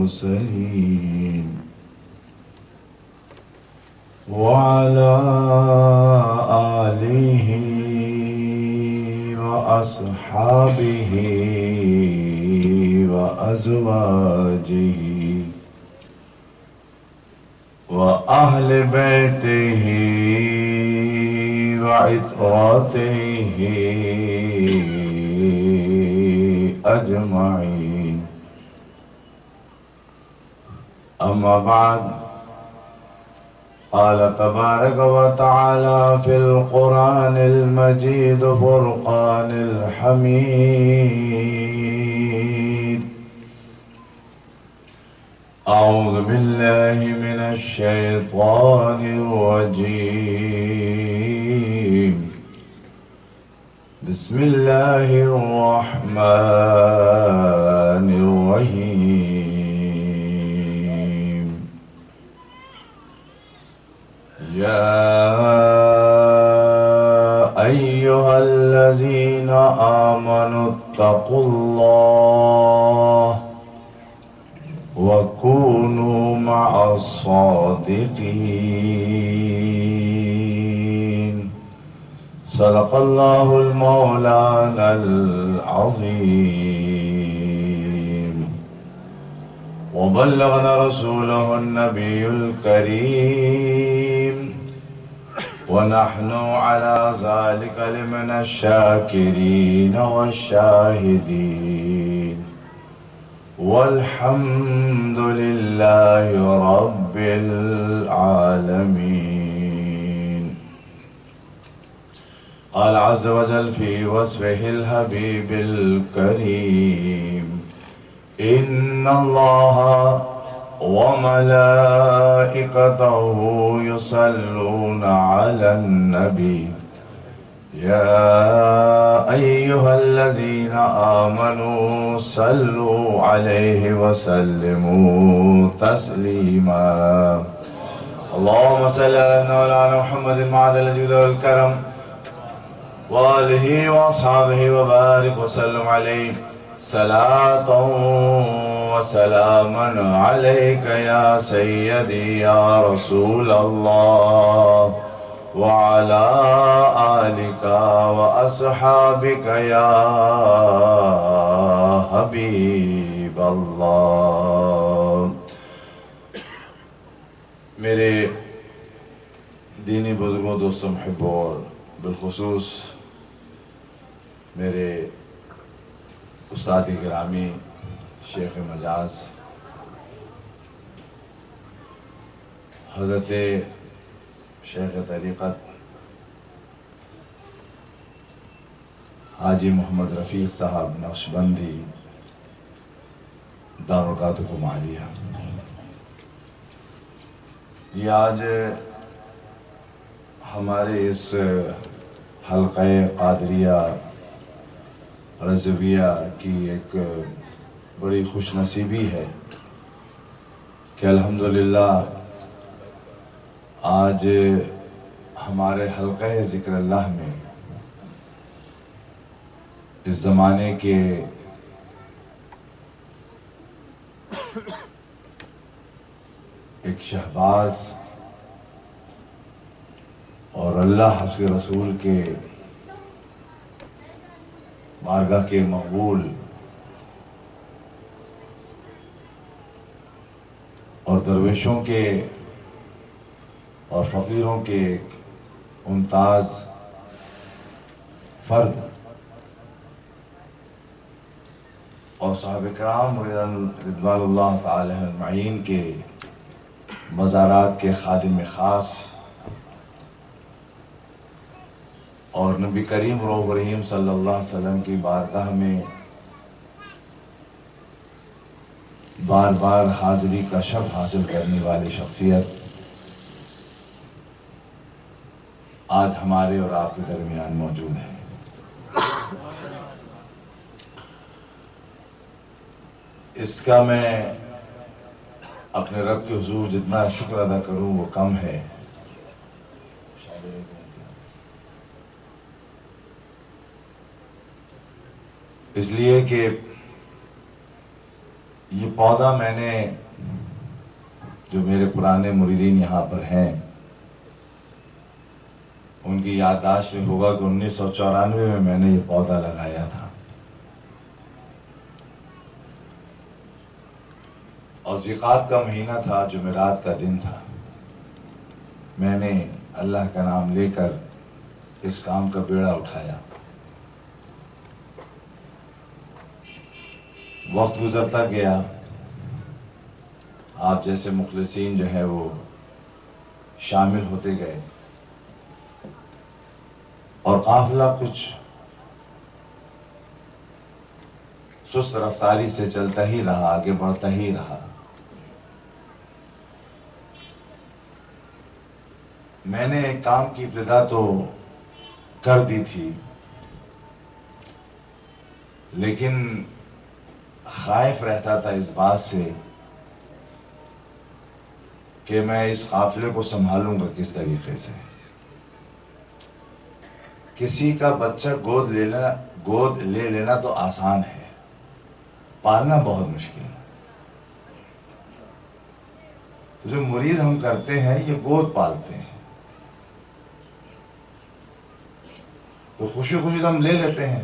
والمرسلين وعلى آله وأصحابه وأزواجه وأهل بيته وعترته أجمعين. أما بعد، قال تبارك وتعالى في القرآن المجيد فرقان الحميد: أعوذ بالله من الشيطان الرجيم. بسم الله الرحمن الرحيم. يا أيها الذين آمنوا اتقوا الله وكونوا مع الصادقين. صدق الله المولانا العظيم، وبلغنا رسوله النبي الكريم، ونحن على ذلك لمن الشاكرين والشاهدين، والحمد لله رب العالمين. قال عز وجل في وصفه الحبيب الكريم: إن الله وملائكته يصلون على النبي يا أيها الذين آمنوا صلوا عليه وسلموا تسليما. اللهم صل على مولانا محمد معدل الجود والكرم وآله وأصحابه وبارك وسلم عليه صلاة وسلاما عليك يا سيدي يا رسول الله، وعلى آلك وأصحابك يا حبیب اللہ. میرے دینی بزرگوں، دوستوں، محبوں اور بالخصوص میرے استاد گرامی شیخ مجاز حضرت شیخ طریقت حاجی محمد رفیق صاحب نقشبندی دارالقاتکم عالیہ، یہ آج ہمارے اس حلقہ قادریہ رضویہ کی ایک بڑی خوش نصیبی ہے کہ الحمدللہ آج ہمارے حلقہ ذکر اللہ میں اس زمانے کے ایک شہباز اور اللہ اس کے رسول کے بارگاہ کے مقبول اور درویشوں کے اور فقیروں کے ایک ممتاز فرد اور صحابہ کرام رضوان اللہ تعالی اجمعین کے مزارات کے خادم خاص اور نبی کریم رؤوف رحیم صلی اللہ علیہ وسلم کی بارگاہ میں بار بار حاضری کا شرف حاصل کرنے والی شخصیت آج ہمارے اور آپ کے درمیان موجود ہے. اس کا میں اپنے رب کے حضور جتنا شکر ادا کروں وہ کم ہے. اس لیے کہ یہ پودا میں نے، جو میرے پرانے مریدین یہاں پر ہیں ان کی یادداشت میں ہوگا کہ 1994 میں نے یہ پودا لگایا تھا، اور ذیقات کا مہینہ تھا، جمعرات کا دن تھا۔ میں نے اللہ کا نام لے کر اس کام کا بیڑا اٹھایا۔ وقت گزرتا گیا، آپ جیسے مخلصین جو ہے وہ شامل ہوتے گئے، اور قافلہ کچھ سست رفتاری سے چلتا ہی رہا، آگے بڑھتا ہی رہا۔ میں نے کام کی ابتدا تو کر دی تھی، لیکن خائف رہتا تھا اس بات سے کہ میں اس قافلے کو سنبھالوں گا کس طریقے سے۔ کسی کا بچہ گود لے لینا تو آسان ہے، پالنا بہت مشکل ہے۔ جو مرید ہم کرتے ہیں یہ گود پالتے ہیں، تو خوشی خوشی ہم لے لیتے ہیں،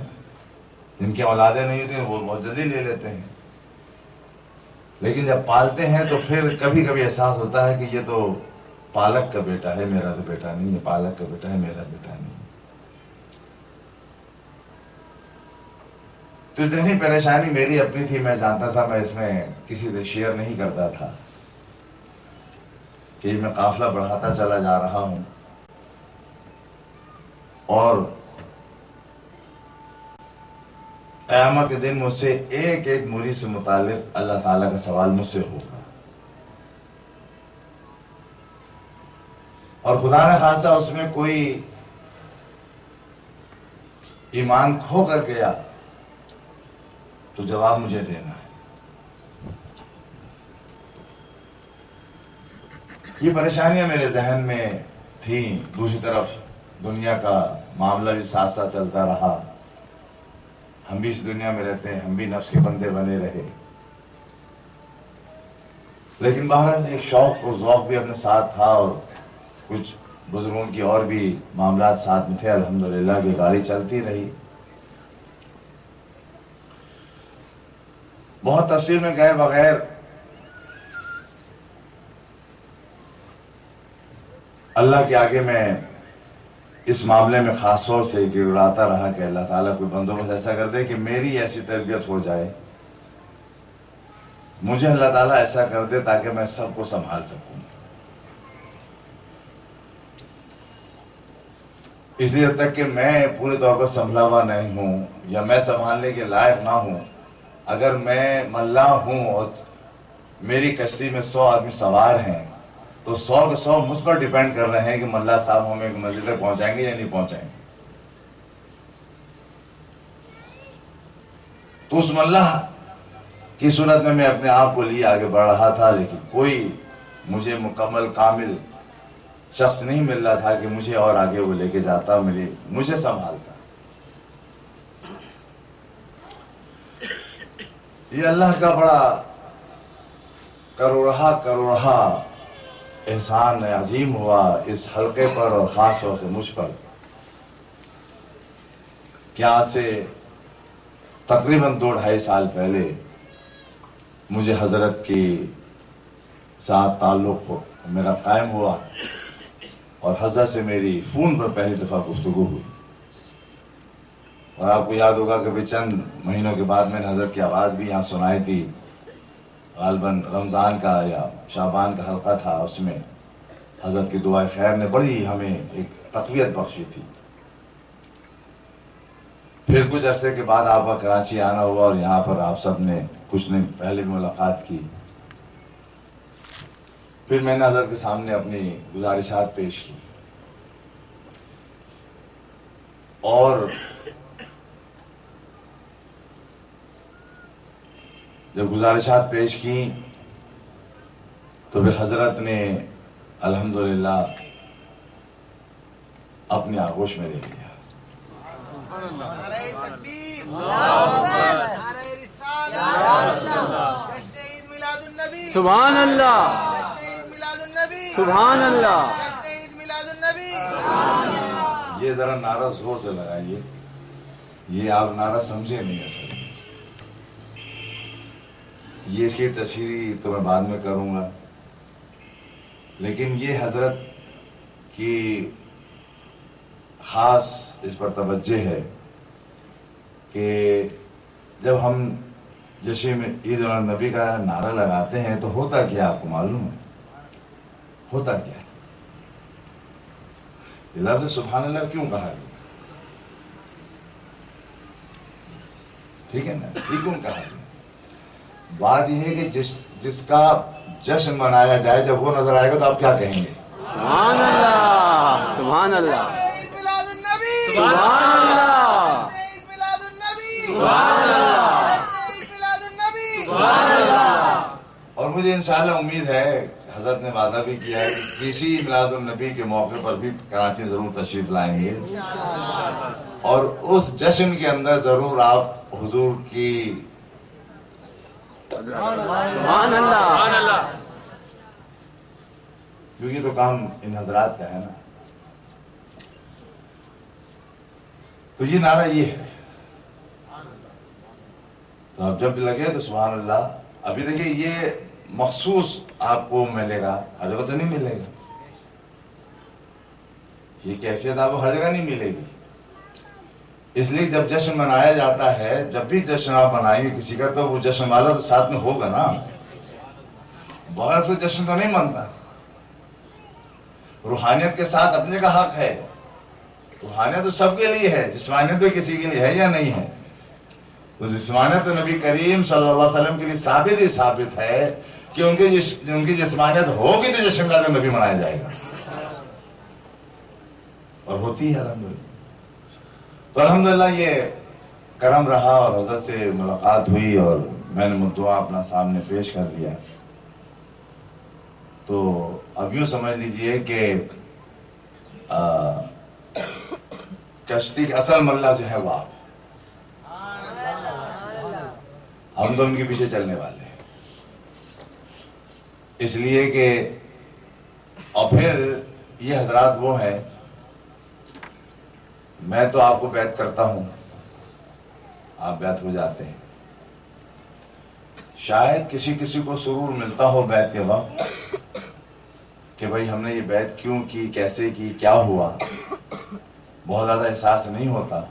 جن کی اولادیں نہیں ہوتی وہ بہت جلدی لے لیتے ہیں، لیکن جب پالتے ہیں تو پھر کبھی کبھی احساس ہوتا ہے کہ یہ تو پالک کا بیٹا ہے، میرا تو بیٹا نہیں ہے، پالک کا بیٹا ہے، میرا بیٹا نہیں۔ تو ذہنی پریشانی میری اپنی تھی، میں جانتا تھا، میں اس میں کسی سے شیئر نہیں کرتا تھا کہ میں قافلہ بڑھاتا چلا جا رہا ہوں، اور قیامت کے دن مجھ سے ایک ایک مرید سے متعلق اللہ تعالیٰ کا سوال مجھ سے ہوگا، اور خدا نہ خاصہ اس میں کوئی ایمان کھو کر گیا تو جواب مجھے دینا ہے۔ یہ پریشانیاں میرے ذہن میں تھیں۔ دوسری طرف دنیا کا معاملہ بھی ساتھ ساتھ چلتا رہا، ہم بھی اس دنیا میں رہتے ہیں، ہم بھی نفس کے بندے بنے رہے، لیکن بہرحال ایک شوق اور ذوق بھی اپنے ساتھ تھا، اور کچھ بزرگوں کی اور بھی معاملات ساتھ میں تھے۔ الحمدللہ کہ گاڑی چلتی رہی۔ بہت تفصیل میں گئے بغیر اللہ کے آگے میں اس معاملے میں خاص طور سے گڑگڑاتا رہا کہ اللہ تعالیٰ کوئی بندوبست ایسا کر دے کہ میری ایسی تربیت ہو جائے، مجھے اللہ تعالیٰ ایسا کر دے تاکہ میں سب کو سنبھال سکوں۔ اس لیے جب تک کہ میں پورے طور پر سنبھلا ہوا نہیں ہوں یا میں سنبھالنے کے لائق نہ ہوں، اگر میں ملاح ہوں اور میری کشتی میں 100 آدمی سوار ہیں تو 100 کے 100 مجھ پر ڈیپینڈ کر رہے ہیں کہ ملاح صاحب ہمیں ایک منزل تک پہنچائیں گے یا نہیں پہنچائیں گے۔ تو اس ملاح کی صورت میں اپنے آپ کو لیے آگے بڑھ رہا تھا، لیکن کوئی مجھے مکمل کامل شخص نہیں مل رہا تھا کہ مجھے اور آگے وہ لے کے جاتا، مجھے سنبھالتا۔ یہ اللہ کا بڑا کروڑہ احسان عظیم ہوا اس حلقے پر، اور خاص طور سے مجھ پر، کہ آج سے تقریباً 2-2.5 سال پہلے مجھے حضرت کی ساتھ تعلق میرا قائم ہوا، اور حضرت سے میری فون پر پہلی دفعہ گفتگو ہوئی۔ اور آپ کو یاد ہوگا کہ چند مہینوں کے بعد میں نے حضرت کی آواز بھی یہاں سنائی تھی، غالباً رمضان کا یا شعبان کا حلقہ تھا، اس میں حضرت کی دعائے خیر نے بڑی ہمیں ایک تقویت بخشی تھی۔ پھر کچھ عرصے کے بعد آپ کا کراچی آنا ہوا، اور یہاں پر آپ سب نے کچھ دن پہلے بھی ملاقات کی۔ پھر میں نے حضرت کے سامنے اپنی گزارشات پیش کی، اور جب گزارشات پیش کی تو پھر حضرت نے الحمدللہ اپنے آغوش میں لے لیا۔ نعرہ تکبیر، اللہ اکبر، نعرہ رسالت، سبحان اللہ، سبحان اللہ، یہ ذرا نعرہ زور سے لگائیے، یہ آپ نعرہ سمجھے نہیں اصل میں، یہ اس کی تشریح تو میں بعد میں کروں گا، لیکن یہ حضرت کی خاص اس پر توجہ ہے کہ جب ہم جشن میں عید النبی کا نعرہ لگاتے ہیں تو ہوتا کیا آپ کو معلوم ہے؟ ہوتا کیا؟ لفظ سبحان اللہ کیوں کہا گیا؟ ٹھیک ہے نا، یہ کیوں کہا گیا؟ بات یہ ہے کہ جس کا جشن منایا جائے جب وہ نظر آئے گا تو آپ کیا کہیں گے؟ سبحان اللہ، سبحان اللہ، سبحان اللہ، سبحان اللہ، سبحان اللہ۔ اور مجھے انشاءاللہ امید ہے، حضرت نے وعدہ بھی کیا ہے کہ کسی میلاد النبی کے موقع پر بھی کراچی ضرور تشریف لائیں گے، اور اس جشن کے اندر ضرور آپ حضور کی سبحان اللہ، کیونکہ تو کام ان حضرات کا ہے نا، تو یہ نعرہ یہ ہے۔ تو آپ جب بھی لگے تو سبحان اللہ۔ ابھی دیکھیں یہ مخصوص آپ کو ملے گا، ہر جگہ تو نہیں ملے گا، یہ کیفیت آپ کو ہر جگہ نہیں ملے گی، اس لیے جب جشن منایا جاتا ہے، جب بھی جشن آپ منائیں گے کسی کا تو وہ جشن والا تو ساتھ میں ہوگا نا، بغیر سے جشن تو نہیں منتا۔ روحانیت کے ساتھ اپنے کا حق ہے، روحانیت تو سب کے لیے ہے، جسمانیت تو کسی کے لیے ہے یا نہیں ہے؟ تو جسمانیت تو نبی کریم صلی اللہ علیہ وسلم کے لیے ثابت ہے کہ ان کی جسمانیت ہوگی تو جشن میلاد النبی منایا جائے گا، اور ہوتی ہے الحمدللہ۔ تو الحمدللہ یہ کرم رہا اور حضرت سے ملاقات ہوئی اور میں نے مدعا اپنا سامنے پیش کر دیا، تو اب یوں سمجھ لیجئے کہ کشتی کا اصل ملہ جو ہے وہ آپ، ہم تو ان کے پیچھے چلنے والے ہیں، اس لیے کہ اور پھر یہ حضرات وہ ہیں، میں تو آپ کو بیعت کرتا ہوں، آپ بیعت ہو جاتے ہیں، شاید کسی کو سرور ملتا ہو بیعت کے وقت کہ بھئی ہم نے یہ بیعت کیوں کی، کیسے کی، کیا ہوا، بہت زیادہ احساس نہیں ہوتا،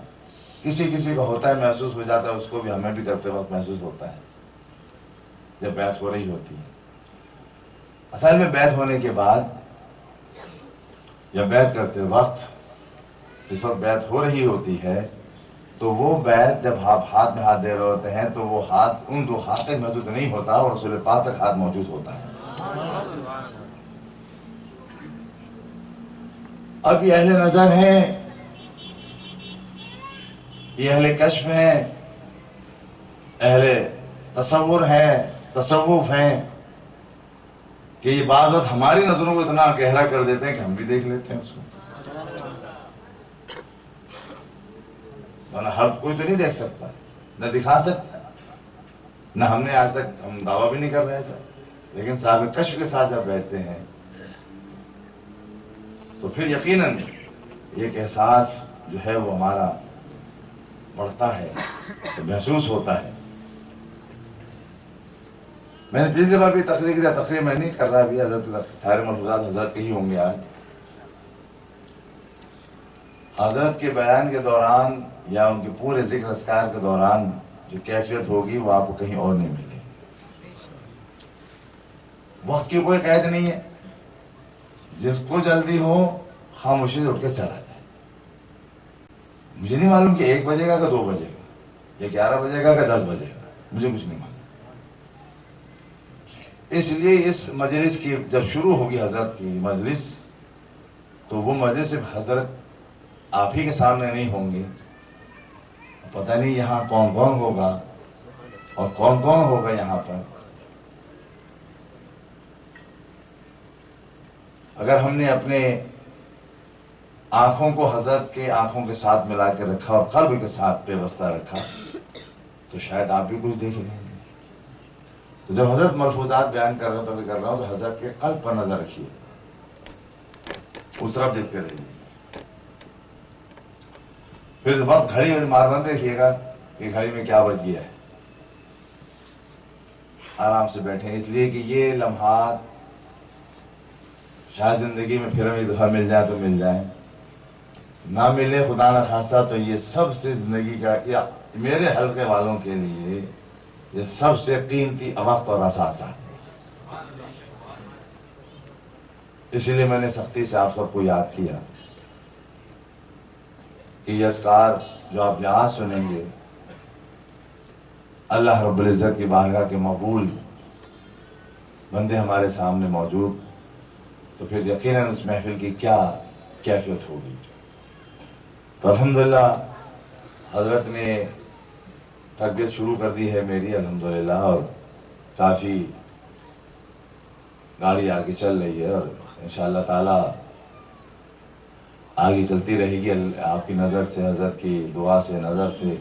کسی کا ہوتا ہے، محسوس ہو جاتا ہے، اس کو بھی ہمیں بھی کرتے وقت محسوس ہوتا ہے جب بیعت ہو رہی ہوتی ہے۔ اصل میں بیعت ہونے کے بعد یا بیعت کرتے وقت، جس وقت بیعت ہو رہی ہوتی ہے تو وہ بیعت جب آپ ہاتھ میں ہاتھ دے رہے ہوتے ہیں تو وہ ہاتھ ان دو ہاتھ تک محدود نہیں ہوتا اور رسول پاک تک ہاتھ موجود ہوتا ہے۔ اب یہ اہل نظر ہیں، یہ اہل کشف ہیں، اہل تصور ہیں، تصوف ہیں کہ یہ بعض وقت ہماری نظروں کو اتنا گہرا کر دیتے ہیں کہ ہم بھی دیکھ لیتے ہیں اس کو، ورنہ ہر کوئی تو نہیں دیکھ سکتا، نہ دکھا سکتا، نہ ہم نے آج تک، ہم دعویٰ بھی نہیں کر رہے سر، لیکن صاحب کشف کے ساتھ جب بیٹھتے ہیں تو پھر یقیناً ایک احساس جو ہے وہ ہمارا بڑھتا ہے، محسوس ہوتا ہے۔ میں نے پچھلی بار بھی تقریر کیا، تقریر میں نہیں کر رہا بھی، حضرت سارے ملفوظات حضرت کے ہی ہوں گے آج۔ حضرت کے بیان کے دوران یا ان کے پورے ذکر اذکار کے دوران جو کیفیت ہوگی وہ آپ کو کہیں اور نہیں ملے گی۔ وقت کی کوئی قید نہیں ہے، جس کو جلدی ہو خاموشی سے اٹھ کے چلا جائے۔ مجھے نہیں معلوم کہ 1 بجے گا کہ 2 بجے گا یا 11 بجے گا کہ 10 بجے گا، مجھے کچھ نہیں معلوم۔ اس لیے اس مجلس کی جب شروع ہوگی حضرت کی مجلس تو وہ مجلس صرف حضرت آپ ہی کے سامنے نہیں ہوں گے، پتہ نہیں یہاں کون کون ہوگا اور کون کون ہوگا یہاں پر۔ اگر ہم نے اپنے آنکھوں کو حضرت کے آنکھوں کے ساتھ ملا کے رکھا اور قلب کے ساتھ پیوستہ رکھا تو شاید آپ بھی کچھ دیکھ لیں گے، تو جب حضرت ملفوظات بیان کر رہا ہوں تو حضرت کے قلب پر نظر رکھیے، اس طرف دیکھتے رہیے. پھر وقت گھڑی مارنا دیکھیے گا کہ گھڑی میں کیا بج گیا ہے. آرام سے بیٹھیں، اس لیے کہ یہ لمحات شاید زندگی میں پھر ایک دفعہ مل جائے تو مل جائیں، نہ ملے خدا نہ خواستہ تو یہ سب سے زندگی کا، یا میرے حلقے والوں کے لیے یہ سب سے قیمتی وقت اور اثاثہ ہے. اسی لیے میں نے سختی سے آپ سب کو یاد کیا کہ یہ اذکار جو آپ یہاں سنیں گے اللہ رب العزت کی بارگاہ کے مقبول بندے ہمارے سامنے موجود، تو پھر یقیناً اس محفل کی کیا کیفیت ہوگی. تو الحمدللہ حضرت نے تربیت شروع کر دی ہے میری الحمدللہ، اور کافی گاڑی آگے چل رہی ہے اور انشاءاللہ تعالی آگے چلتی رہے گی آپ کی نظر سے، حضرت کی دعا سے، نظر سے.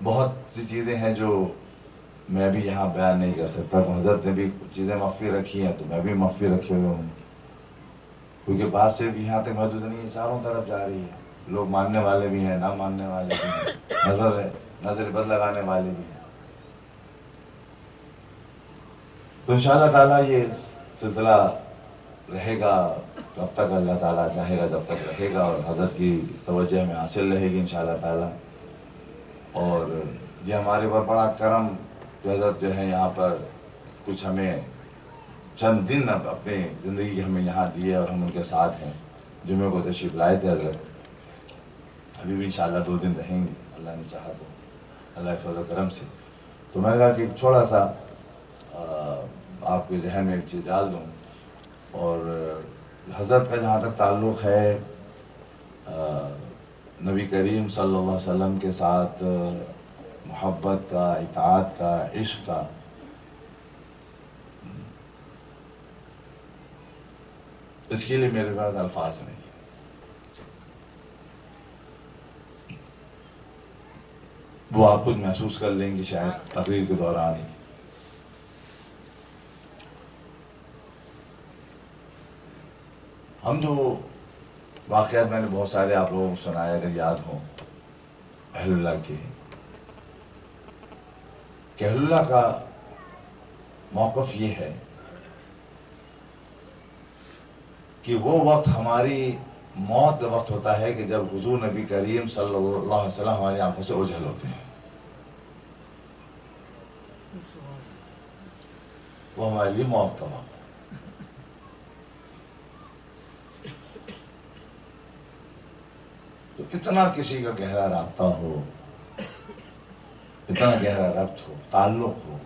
بہت سی چیزیں ہیں جو میں بھی یہاں بیان نہیں کر سکتا. حضرت نے بھی کچھ چیزیں مخفی رکھی ہیں تو میں بھی مخفی رکھے ہوئے ہوں، کیونکہ بات صرف یہاں تک محدود نہیں ہے، چاروں طرف جا رہی ہے. لوگ ماننے والے بھی ہیں، نہ ماننے والے بھی ہیں، نظر بد لگانے والے بھی ہیں. تو انشاءاللہ تعالیٰ یہ سلسلہ رہے گا جب تک اللہ تعالیٰ چاہے گا، جب تک رہے گا، اور حضرت کی توجہ میں حاصل رہے گی انشاءاللہ تعالیٰ. اور یہ ہمارے اوپر بڑا کرم کہ حضرت جو ہے یہاں پر کچھ ہمیں چند دن اب اپنے زندگی کے ہمیں یہاں دیے اور ہم ان کے ساتھ ہیں. جمعے کو تشریف لائے تھے حضرت، ابھی بھی انشاءاللہ 2 دن رہیں گے اللہ نے چاہا تو، اللہ کے فضل و کرم سے. تو میں نے کہا کہ تھوڑا سا آپ کے ذہن میں ایک چیز ڈال دوں. اور حضرت کا جہاں تک تعلق ہے نبی کریم صلی اللہ علیہ وسلم کے ساتھ محبت کا، اطاعت کا، عشق کا، اس کے لیے میرے پاس الفاظ نہیں. وہ آپ خود محسوس کر لیں گے شاید تقریر کے دوران ہی. ہم جو واقعات میں نے بہت سارے آپ لوگوں کو سنائے اگر یاد ہوں اہل اللہ کے، کہ اہل اللہ کا موقف یہ ہے کہ وہ وقت ہماری موت کا وقت ہوتا ہے کہ جب حضور نبی کریم صلی اللہ علیہ وسلم ہماری آنکھوں سے اوجھل ہوتے ہیں. وہ ہمارے لیے موت کا وقت. تو اتنا کسی کا گہرا رابطہ ہو، اتنا گہرا ربط ہو، تعلق ہو،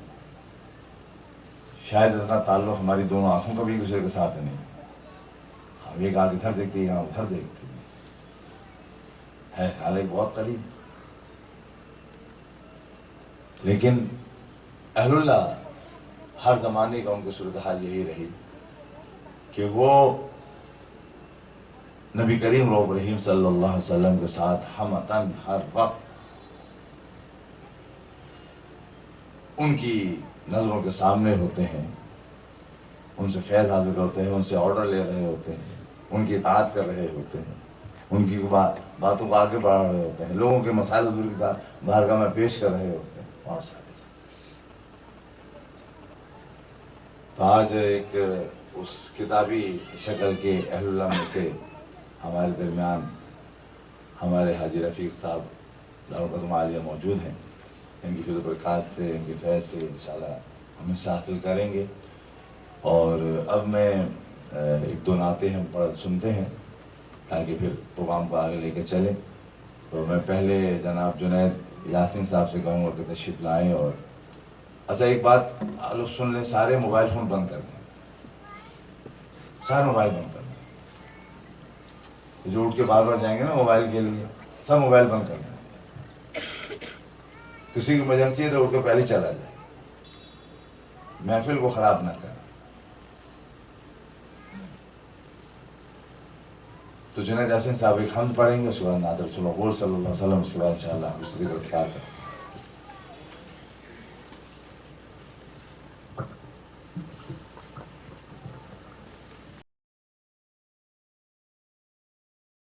شاید اتنا تعلق ہماری دونوں آنکھوں کا بھی دوسرے کے ساتھ نہیں. ہم ایک آنکھ ادھر دیکھتی ہے، ادھر دیکھتی ہے، حالانکہ بہت قریب. لیکن اہل اللہ ہر زمانے کا ان کی صورتحال یہی رہی کہ وہ نبی کریم رؤوف رحیم صلی اللہ علیہ وسلم کے ساتھ ہمتن ہر وقت ان کی نظروں کے سامنے ہوتے ہیں، ان سے فیض حاصل کرتے ہیں، ان سے آرڈر لے رہے ہوتے ہیں، ان کی اطاعت کر رہے ہوتے ہیں، ان کی باتوں کو آگے بڑھا رہے ہوتے ہیں، لوگوں کے مسائل حضور کی بارگاہ میں پیش کر رہے ہوتے ہیں. بہت سارے. تو آج ایک اس کتابی شکل کے اہل اللہ میں سے ہمارے درمیان ہمارے حاجی رفیق صاحب دارالقدم عالیہ موجود ہیں. ان کی فضل و برکات سے، ان کی فیض سے انشاءاللہ ہم اسے حاصل کریں گے. اور اب میں 1-2 نعتیں ہم سنتے ہیں تاکہ پھر پروگرام کو آگے لے کے چلیں. تو میں پہلے جناب جنید یاسین صاحب سے کہوں گا کہ تشریف لائیں. اور اچھا ایک بات آپ لوگ سن لیں، سارے موبائل فون بند کر دیں، سارے موبائل بند کر دیں. جو اٹھ کے بار بار جائیں گے نا موبائل کے لیے، سب موبائل بند کر دیں. کسی کی ایمرجنسی ہے تو اٹھ کے پہلے چلا جائے، محفل کو خراب نہ کریں. تو جنید یاسین صاحب ایک حمد پڑھیں گے، اس کے بعد نعت رسول اللہ صلی اللہ علیہ وسلم، اس کے بعد انشاءاللہ دوسری کا اذکار کریں.